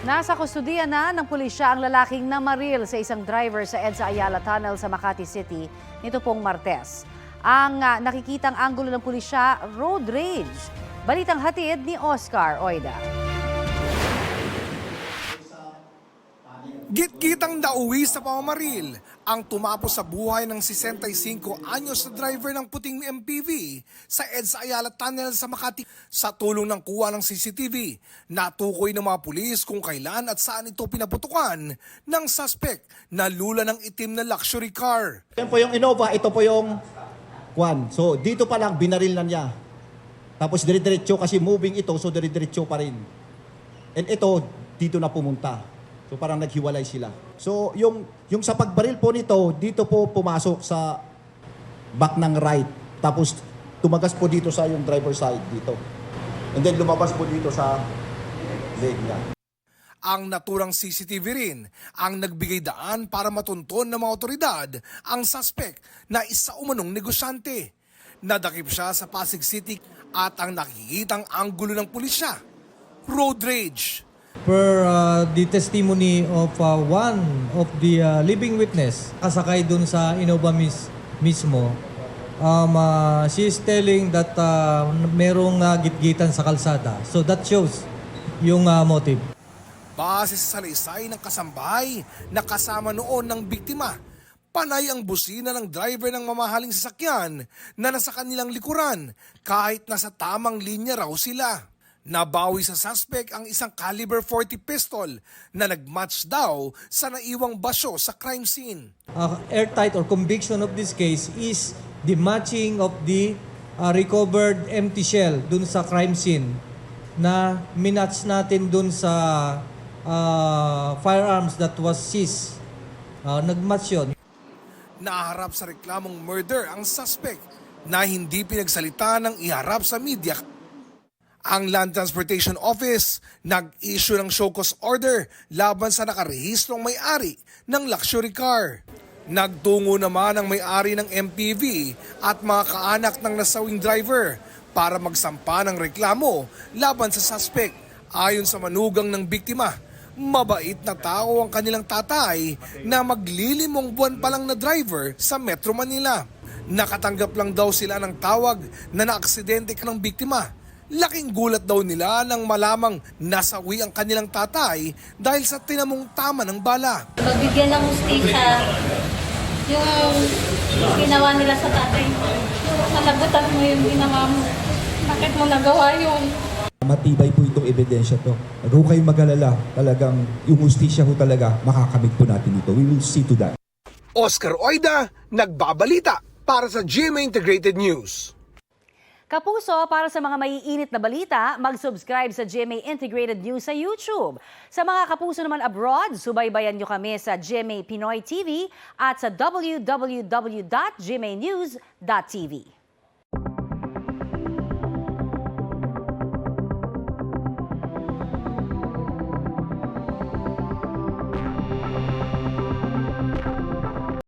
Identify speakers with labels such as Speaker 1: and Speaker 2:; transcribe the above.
Speaker 1: Nasa kustudiya na ng pulisya ang lalaking namaril sa isang driver sa EDSA Ayala Tunnel sa Makati City nito pong Martes. Ang nakikitang anggulo ng pulisya, road rage. Balitang hatid ni Oscar Oida.
Speaker 2: Git-gitang nauwi sa pamamaril ang tumapos sa buhay ng 65 anyos na driver ng puting MPV sa EDSA Ayala Tunnel sa Makati. Sa tulong ng kuha ng CCTV, natukoy ng mga pulis kung kailan at saan ito pinaputukan ng suspect na lula ng itim na luxury car.
Speaker 3: Yan po yung Innova, ito po yung Kwan. So dito pa lang binaril na niya. Tapos dire-diretso kasi moving ito, so dire-diretso pa rin. And ito, dito na pumunta. So parang naghiwalay sila. So yung sa pagbaril po nito, dito po pumasok sa back ng right. Tapos tumagas po dito sa yung driver side dito. And then lumabas po dito sa leg niya.
Speaker 2: Ang naturang CCTV rin ang nagbigay daan para matunton ng mga otoridad ang suspect na isa umanong negosyante. Nadakip siya sa Pasig City at ang nakikitang anggulo ng pulisya, road rage.
Speaker 4: Per the testimony of one of the living witness, kasakay dun sa Innova mismo, she is telling that merong gitgitan sa kalsada. So that shows yung motive.
Speaker 2: Base sa salaysay ng kasambahay na kasama noon ng biktima, panay ang busina ng driver ng mamahaling sasakyan na nasa kanilang likuran kahit nasa tamang linya raw sila. Nabawi sa suspect ang isang caliber .40 pistol na nagmatch daw sa naiwang basyo sa crime scene.
Speaker 4: Airtight or conviction of this case is the matching of the recovered empty shell dun sa crime scene na minatch natin dun sa firearms that was seized. Nagmatch yun.
Speaker 2: Naharap sa reklamong murder ang suspect na hindi pinagsalita ng iharap sa media. Ang Land Transportation Office nag-issue ng show cause order laban sa nakarehistrong may-ari ng luxury car. Nagtungo naman ang may-ari ng MPV at mga kaanak ng nasawing driver para magsampa ng reklamo laban sa suspect. Ayon sa manugang ng biktima, mabait na tao ang kanilang tatay na maglilimong buwan pa lang na driver sa Metro Manila. Nakatanggap lang daw sila ng tawag na naaksidente ka ng biktima. Laking gulat daw nila nang malamang nasawi ang kanilang tatay dahil sa tinamong tama ng bala.
Speaker 5: Pagbigyan ng hustisya, yung ginawa nila sa tatay mo, malabutan mo yung ginawa mo. Bakit mo nagawa yun?
Speaker 6: Matibay po itong ebidensya to. Huwag ho kayong mag-alala. Talagang yung hustisya ho talaga, makakamit po natin ito. We will see to that.
Speaker 2: Oscar Oida, nagbabalita para sa GMA Integrated News.
Speaker 1: Kapuso, para sa mga maiinit na balita, mag-subscribe sa GMA Integrated News sa YouTube. Sa mga kapuso naman abroad, subaybayan nyo kami sa GMA Pinoy TV at sa www.gmanews.tv.